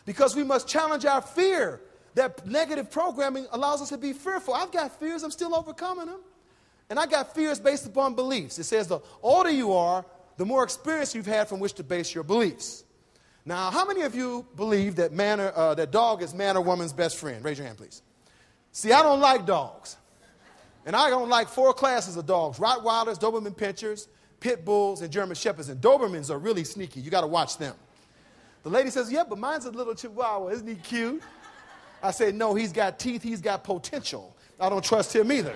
Because we must challenge our fear. That negative programming allows us to be fearful. I've got fears. I'm still overcoming them. And I got fears based upon beliefs. It says the older you are, the more experience you've had from which to base your beliefs. Now, how many of you believe that that dog is man or woman's best friend? Raise your hand, please. See, I don't like dogs. And I don't like 4 classes of dogs: Rottweilers, Doberman Pinschers, Pit Bulls, and German Shepherds. And Dobermans are really sneaky. You got to watch them. The lady says, yeah, but mine's a little Chihuahua. Isn't he cute? I say, no, he's got teeth. He's got potential. I don't trust him either.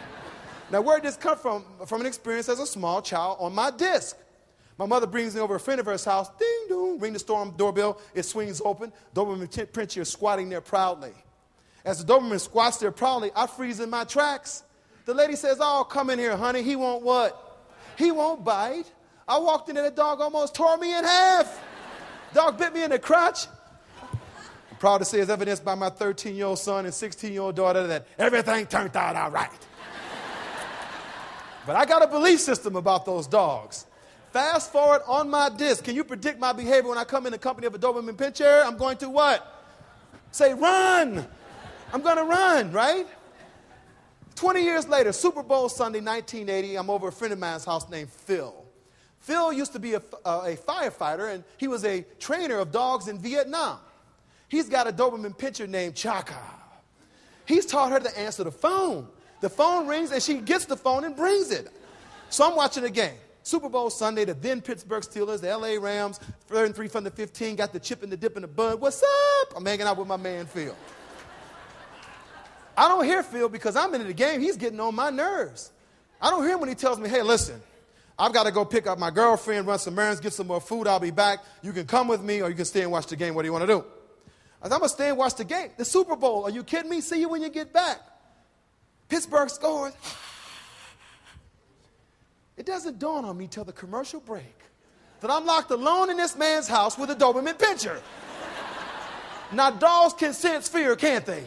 Now, where did this come from? From an experience as a small child on my disc. My mother brings me over a friend of hers house. Ding, dong, ring the doorbell. It swings open. Doberman Pinscher is squatting there proudly. As the Doberman squats there proudly, I freeze in my tracks. The lady says, oh, come in here, honey. He won't what? He won't bite. I walked in and the dog almost tore me in half. Dog bit me in the crotch. I'm proud to say, as evidenced by my 13-year-old son and 16-year-old daughter, that everything turned out all right. But I got a belief system about those dogs. Fast forward on my disc. Can you predict my behavior when I come in the company of a Doberman Pinscher? I'm going to what? Say, run. I'm going to run, right? 20 years later, Super Bowl Sunday, 1980, I'm over a friend of mine's house named Phil. Phil used to be a firefighter, and he was a trainer of dogs in Vietnam. He's got a Doberman Pinscher named Chaka. He's taught her to answer the phone. The phone rings, and she gets the phone and brings it. So I'm watching the game. Super Bowl Sunday, the then Pittsburgh Steelers, the L.A. Rams, 3rd and 3 from the 15, got the chip and the dip in the bud. What's up? I'm hanging out with my man, Phil. I don't hear Phil because I'm into the game. He's getting on my nerves. I don't hear him when he tells me, hey, listen, I've got to go pick up my girlfriend, run some errands, get some more food. I'll be back. You can come with me or you can stay and watch the game. What do you want to do? I said, I'm going to stay and watch the game. The Super Bowl. Are you kidding me? See you when you get back. Pittsburgh scores. It doesn't dawn on me till the commercial break that I'm locked alone in this man's house with a Doberman Pinscher. Now, dogs can sense fear, can't they?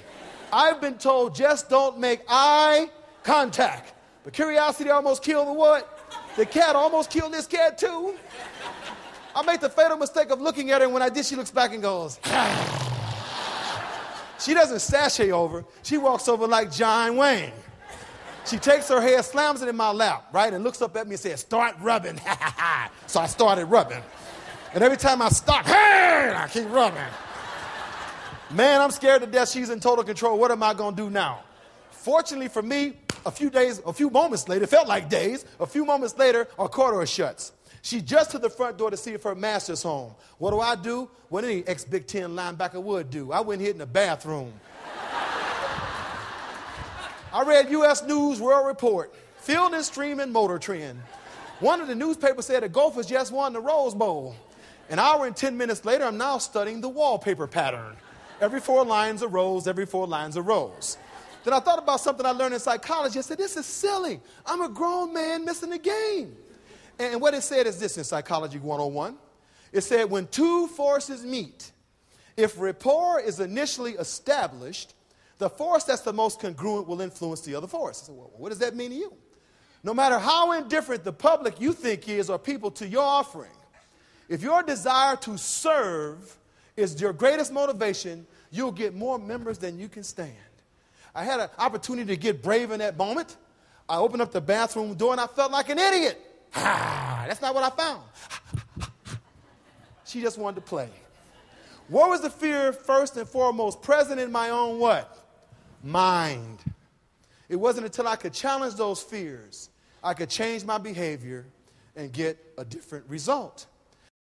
I've been told just don't make eye contact. But curiosity almost killed the what? The cat almost killed this cat too. I made the fatal mistake of looking at her, and when I did, she looks back and goes, She doesn't sashay over. She walks over like John Wayne. She takes her hair, slams it in my lap, right, and looks up at me and says, start rubbing. So I started rubbing. And every time I stop, hey, I keep rubbing. Man, I'm scared to death. She's in total control. What am I going to do now? Fortunately for me, a few moments later, it felt like days, a few moments later, our car door shuts. She's just to the front door to see if her master's home. What do? What any ex-Big Ten linebacker would do. I went and hid in the bathroom. I read U.S. News World Report, Field and Stream and Motor Trend. One of the newspapers said the Gophers just won the Rose Bowl. An hour and 10 minutes later, I'm now studying the wallpaper pattern. Every 4 lines a rose, every 4 lines a rose. Then I thought about something I learned in psychology. I said, this is silly. I'm a grown man missing the game. And what it said is this in Psychology 101. It said, when 2 forces meet, if rapport is initially established, the force that's the most congruent will influence the other force. I said, well, what does that mean to you? No matter how indifferent the public you think is or people to your offering, if your desire to serve is your greatest motivation, you'll get more members than you can stand. I had an opportunity to get brave in that moment. I opened up the bathroom door and I felt like an idiot. That's not what I found. She just wanted to play. What was the fear first and foremost present in my own what? Mind. It wasn't until I could challenge those fears, I could change my behavior and get a different result.